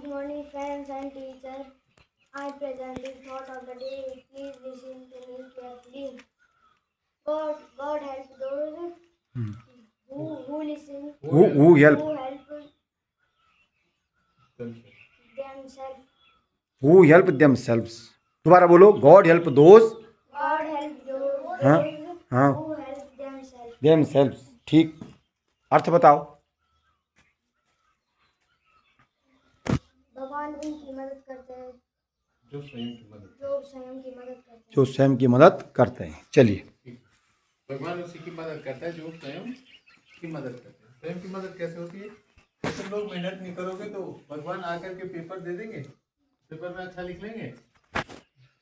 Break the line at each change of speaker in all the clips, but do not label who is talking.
Good morning, friends and teacher. I present the thought of the day. Please listen to me carefully. God help those who listen,
who help
who help themselves.
who help themselves. दोबारा बोलो, God help those
God help
हाँ
those
हाँ
who help themselves.
themselves। ठीक, अर्थ बताओ।
भगवान उनकी मदद करते हैं
जो स्वयं की मदद
जो स्वयं की मदद करते हैं।
जो स्वयं की मदद करते हैं। चलिए,
भगवान उसी की मदद करता है जो स्वयं की मदद करते हैं। स्वयं की मदद कैसे होती है? जैसे लोग मेहनत नहीं करोगे तो भगवान आकर के पेपर दे देंगे, पेपर में अच्छा लिख लेंगे,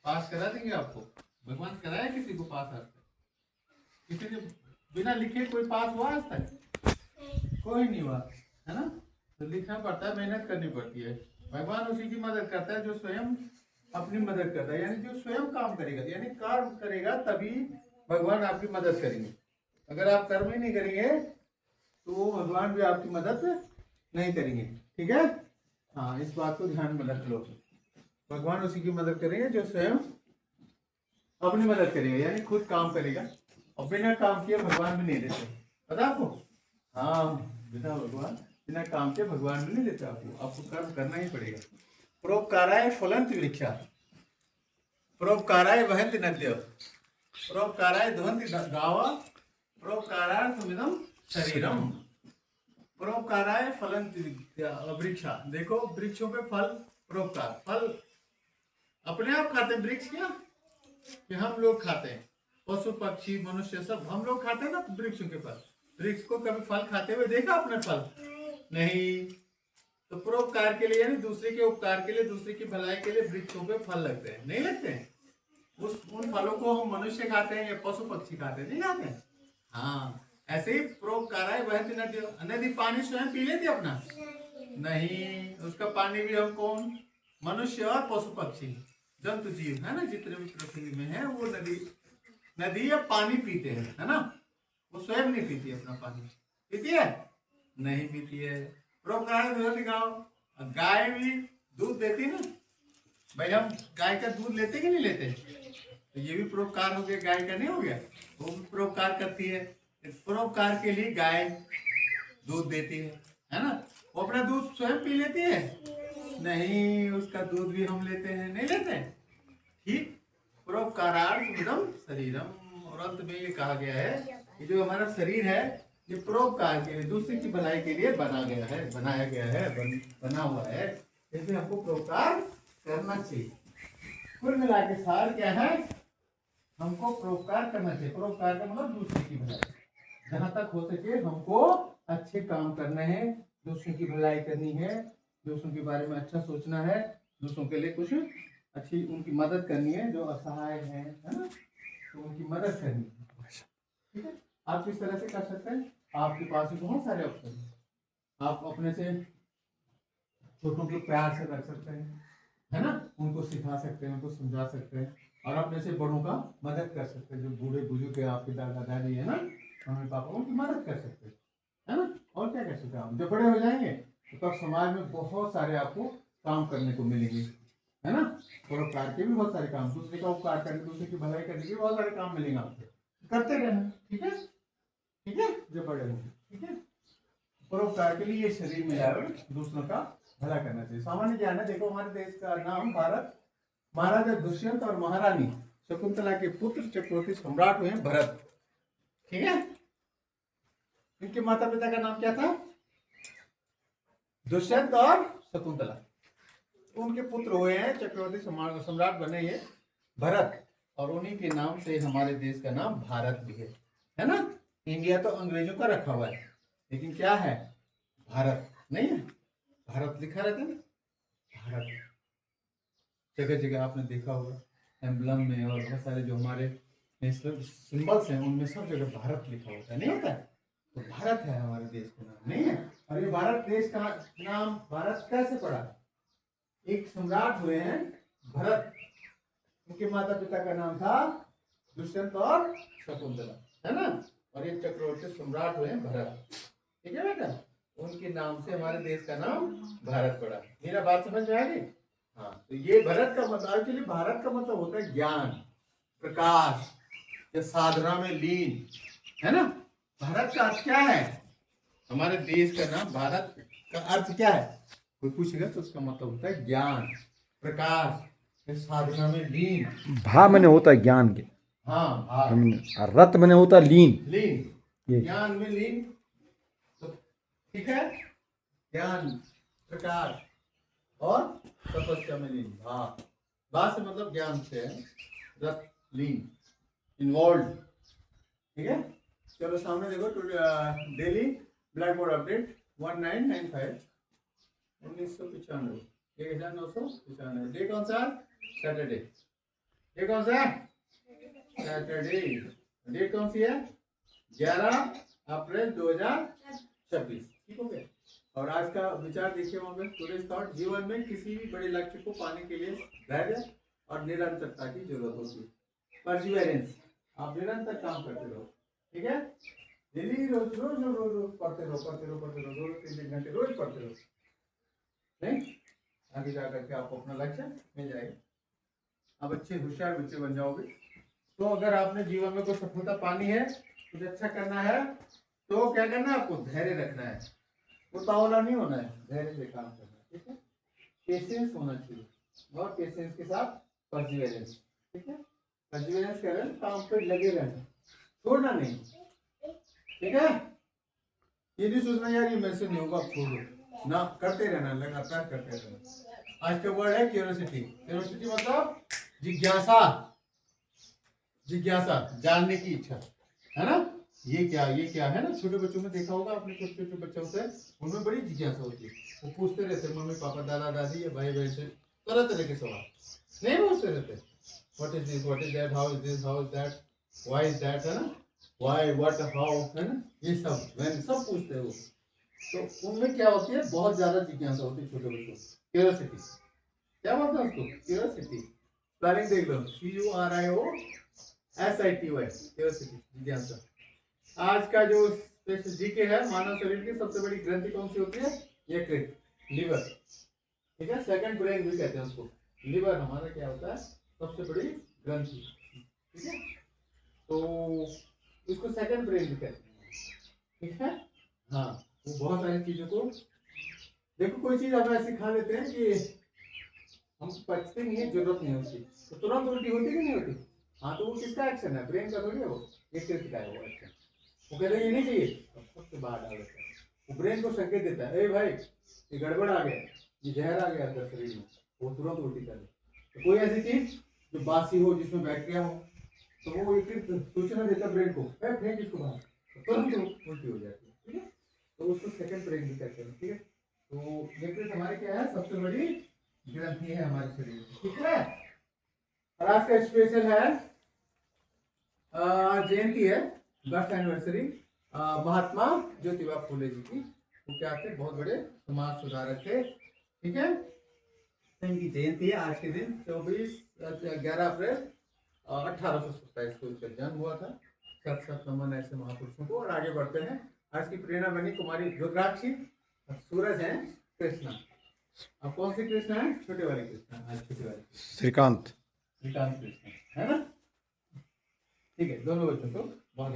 पास करा देंगे आपको। भगवान कराया किसी को पास? आज तक किसी ने बिना लिखे कोई पास हुआ आज तक? कोई नहीं हुआ, है ना? तो लिखना पड़ता है, मेहनत करनी पड़ती है। भगवान उसी की मदद करता है जो स्वयं अपनी मदद करता है, यानी जो स्वयं काम करेगा, यानी कर्म करेगा तभी भगवान आपकी मदद करेंगे। अगर आप कर्म ही नहीं करेंगे तो भगवान भी आपकी मदद नहीं करेंगे। ठीक है, हाँ, इस बात को ध्यान में रख लो। भगवान उसी की मदद करेंगे जो स्वयं अपनी मदद करेगा, यानी खुद काम करेगा। और बिना काम किए भगवान भी नहीं देते, पता आपको? हाँ, बिना काम के भगवान भी नहीं देते आपको कर्म करना ही पड़ेगा। परोपकाराय फलंत वृक्षा, परोपकाराय वहन्ति नद्यः, परोपकाराय दुहन्ति गावः, परोपकारार्थमिदं शरीरम। परोपकाराय फलन्ति वृक्षा, देखो वृक्षों पे फल, परोपकार, फल अपने आप खाते हैं वृक्ष, क्या कि हम लोग खाते हैं? पशु पक्षी मनुष्य सब हम लोग खाते हैं ना वृक्षों के फल। वृक्ष को कभी फल खाते हुए देखा आपने? फल नहीं। तो परोपकार के लिए, यानी दूसरे के उपकार के लिए, दूसरे की भलाई के लिए वृक्षों पे फल लगते हैं, नहीं लगते हैं? उन फलों को हम मनुष्य खाते हैं या पशु पक्षी खाते हैं? नहीं खाते हैं। हाँ, ऐसे ही परोपकाराय वहन्ति नद्यः, नदी पानी स्वयं पी लेती अपना? नहीं, उसका पानी भी हम कौन? मनुष्य और पशु पक्षी जंतु जीव, है ना, जितने भी पृथ्वी में है वो नदी या पानी पीते हैं, है ना? वो स्वयं नहीं पीती अपना पानी, पीती है? नहीं पीती है। परोपकार दूध गाँव, गाय भी दूध देती ना भाई, हम गाय का दूध लेते कि नहीं लेते? तो ये भी परोपकार हो गया, गाय का नहीं हो गया? वो भी परोपकार करती है। इस परोपकार के लिए गाय दूध देती है ना? वो अपना दूध स्वयं पी लेती है? नहीं, उसका दूध भी हम लेते हैं, नहीं लेते? ठीक, परोपकारार्थमिदं शरीरम। और अंत में ये कहा गया है कि जो हमारा शरीर है ये परोपकार के लिए, दूसरे की भलाई के लिए बना गया है, बनाया गया है, बना हुआ है। इसलिए हमको परोपकार करना चाहिए। कुल मिला के सार क्या है? हमको परोपकार करना चाहिए। परोपकार का मतलब दूसरे की भलाई, जहां तक हो सके हमको अच्छे काम करने हैं, दूसरों की भलाई करनी है, दूसरों के बारे में अच्छा सोचना है, दूसरों के लिए कुछ अच्छी उनकी मदद करनी है, जो असहाय है ना, तो उनकी मदद करनी है। ठीक है, आप किस तरह से कर सकते हैं? आपके पास भी बहुत सारे ऑप्शन हैं। आप अपने से छोटों को प्यार से रख सकते हैं, है ना, उनको सिखा सकते हैं, उनको समझा सकते हैं। और अपने से बड़ों का मदद कर सकते हैं, जो बूढ़े बुजुर्ग है, आपके दादा दादी है ना, मम्मी पापा, उनकी मदद कर सकते हैं, है ना? और क्या कर सकते हैं आप? जब बड़े हो जाएंगे तो तब समाज में बहुत सारे आपको काम करने को मिलेंगे, है ना? परोपकार के भी बहुत सारे काम, दूसरे का उपकार करने, दूसरे की भलाई करने के बहुत सारे काम मिलेंगे आपको, करते रहना। ठीक है, ठीक है, जब बड़े होंगे। ठीक है, परोपकार के लिए ये शरीर मिला है, दूसरों का भला करना चाहिए। सामान्य ज्ञान है, देखो हमारे देश का नाम भारत, महाराजा दुष्यंत और महारानी शकुंतला के पुत्र चक्रवर्ती सम्राट हुए हैं भरत। ठीक है, इनके माता पिता का नाम क्या था? दुष्यंत और शकुंतला। उनके पुत्र हुए हैं, चक्रवर्ती सम्राट बने ये भरत, और उन्हीं के नाम से हमारे देश का नाम भारत भी है ना? इंडिया तो अंग्रेजों का रखा हुआ है, लेकिन क्या है? भारत नहीं है। भारत लिखा रहता है ना, भारत जगह जगह आपने देखा होगा, एम्बलम में और बहुत सारे जो हमारे नेशनल सिंबल्स हैं उनमें सब जगह भारत लिखा होता है, नहीं होता है? तो भारत है हमारे देश का नाम, नहीं है? और ये भारत देश का नाम भारत कैसे पड़ा? एक सम्राट हुए हैं भरत, उनके माता पिता का नाम था दुष्यंत और शकुंतला, है ना? और ये चक्रवर्ती सम्राट हुए हैं भरत। ठीक है बेटा, उनके नाम से हमारे देश का नाम भारत पड़ा। मेरा बात समझ में आ गई? हाँ, तो ये भारत का मतलब, एक्चुअली भारत का मतलब होता है ज्ञान, प्रकाश या साधना में लीन, है ना। भारत का अर्थ क्या है? हमारे देश का नाम भारत का अर्थ क्या है? कोई पूछेगा तो उसका मतलब होता है ज्ञान, प्रकाश या साधना में लीन।
भा मैंने होता है ज्ञान के,
हाँ, हाँ,
और रत मैंने होता है लीन।
लीन,
ये
ज्ञान में लीन। तो ठीक है, ज्ञान, प्रकाश और तपस्या में लीन। भा, भा से मतलब ज्ञान से है, रत लीन, इन्वॉल्व। ठीक है, चलो सामने देखो। Daily black board update 1995 1995, 1995। Day कौन सा? सैटरडे। डे कौन सा? सैटरडे। डेट कौन सी है? 11 अप्रैल 2026। ठीक हो गया। और आज का विचार देखिए वहां पे, टुडेज थॉट। जीवन में किसी भी बड़े लक्ष्य को पाने के लिए धैर्य और निरंतरता की जरूरत होती है। परसिवेरेंस, आप निरंतर काम करते रहो। ठीक है, डेली रोज रोज रोज रोज रोज पढ़ते रहो, पढ़ते रहो, पढ़ते रहो, रोज 3 घंटे रोज पढ़ते रहो। नहीं, आगे जाकर के आपको अपना लक्ष्य मिल जाएगा। आप अच्छे होशियार बच्चे बन जाओगे। तो अगर आपने जीवन में कोई सफलता पानी है, कुछ अच्छा करना है, तो क्या करना है? आपको धैर्य रखना है, उतावला नहीं होना है, धैर्य से काम करना है। ठीक है, पेशेंस होना चाहिए, और पेशेंस के साथ परसिवेरेंस। ठीक है, परसिवेरेंस करें, काम पे लगे रहना, छोड़ना नहीं। ठीक है, ये नहीं सोचना यार ये मेरे से नहीं होगा, छोड़ो ना, करते रहना, लगातार करते रहना। आज का वर्ड है क्यूरियोसिटी। क्यूरियोसिटी मतलब जिज्ञासा, जिज्ञासा, जानने की इच्छा, है ना। ये क्या है ना। छोटे बच्चों में देखा होगा आपने, छोटे छोटे बच्चे होते हैं, उनमें बड़ी जिज्ञासा होती है। वो पूछते रहते हैं मम्मी पापा दादा दादी या भाई बहन से तरह तरह के सवाल, नहीं पूछते रहते। What is this, what is that, how is this, how is that, why is that, है ना, व्हाई व्हाट हाउ, है ना, ये सब वैन सब पूछते हैं वो। तो उनमें क्या होती है? बहुत ज्यादा जिज्ञासा होती है छोटे बच्चों को। क्यूरियोसिटी, क्या बोलते हैं उसको? क्यूरियोसिटी। स्पेलिंग देख लो, CURIOSITY, क्यूरियोसिटी, जिज्ञासा। आज का जो जीके है, मानव शरीर की सबसे बड़ी ग्रंथि कौन सी होती है? यकृत, लिवर। ठीक है, सेकंड ब्रेन भी कहते हैं उसको। लिवर हमारा क्या होता है? सबसे बड़ी ग्रंथि। ठीक है, तो इसको सेकंड ब्रेन भी कहते हैं। ठीक है, हाँ, वो बहुत सारी चीजों को, देखो कोई चीज हम ऐसे खा लेते हैं कि हम पचते नहीं है, जरूरत नहीं होती, तो तुरंत उल्टी होती कि नहीं होती? हाँ, तो वो किसका एक्शन है? ब्रेन का थोड़ी है वो, यकृत का है वो एक्शन। वो कहते हैं ये नहीं चाहिए, अब सबसे बाहर डाल देता है। वो ब्रेन को संकेत देता है, ए भाई ये गड़बड़ आ गया, ये जहर आ गया अंदर शरीर में, वो तुरंत उल्टी कर दे। तो कोई ऐसी चीज जो बासी हो, जिसमें बैक्टीरिया हो, तो वो एक सूचना देता है ब्रेन को, फेंक इसको बाहर, तो तुरंत उल्टी हो जाती है। ठीक है, तो उसको सेकंड ब्रेन भी कहते हैं। ठीक है, तो यकृत हमारे क्या है? सबसे बड़ी ग्रंथि है हमारे शरीर में। ठीक है, और आज का स्पेशल है, जयंती है, बर्थ एनिवर्सरी महात्मा ज्योतिबा फूले जी की। वो क्या थे? बहुत बड़े समाज सुधारक थे। ठीक है, इनकी जयंती है आज के दिन, 11 अप्रैल 1827 को इनका जन्म हुआ था। सत सत नमन ऐसे महापुरुषों को। और आगे बढ़ते हैं। आज की प्रेरणा बनी कुमारी रुद्राक्षी, और सूरज है कृष्णा। अब कौन से कृष्ण है? छोटे वाले कृष्ण, आज छोटे वाले
श्रीकांत।
श्रीकांत कृष्ण, है ना। ठीक है, दोनों बच्चों को